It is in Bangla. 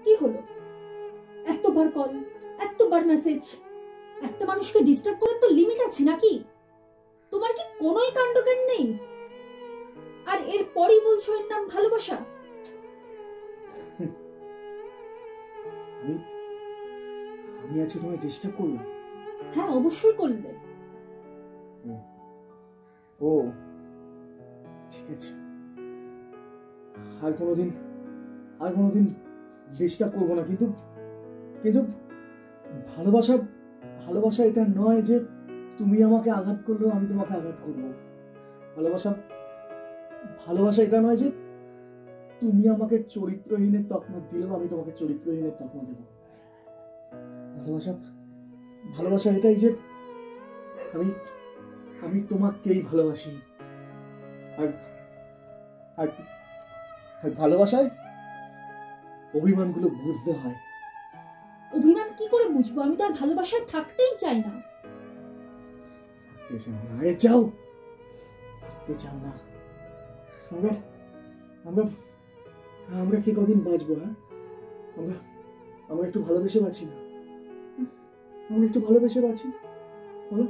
কি হলো? এতবার কল, এতবার মেসেজ, একটা মানুষকে ডিস্টার্ব করার তো লিমিট আছে নাকি? তোমার কি কোনোই কাণ্ডজ্ঞান নেই? আর এরপরই বলছো এর নাম ভালোবাসা? আমি আজকে তোমায় ডিস্টার্ব করলাম? হ্যাঁ, অবশ্যই করলে। ও ঠিক আছে, আর কোনোদিন ডিস্টার্ব করবো না। কিন্তু কিন্তু ভালোবাসা ভালোবাসা এটা নয় যে তুমি আমাকে আঘাত করলেও আমি তোমাকে আঘাত করবো। ভালোবাসা ভালোবাসা এটা নয় যে তুমি আমাকে চরিত্রহীনের তকমা দিলেও আমি তোমাকে চরিত্রহীনের তকমা দেবো। ভালোবাসা ভালোবাসা এটাই যে আমি আমি তোমাকেই ভালোবাসি। আর আর আর ভালোবাসায় অভিমানগুলো বুঝতে হয়। অভিমান কি করে বুঝবো? আমি তো আর ভালোবাসায় থাকতেই চাই না। আরে যাও, থাকতে চাও না? আমরা আমরা আমরা কি কদিন বাঁচবো? হ্যাঁ, আমরা আমরা একটু ভালোবেসে বাঁচি না? আমরা একটু ভালোবেসে বাঁচি, বলো?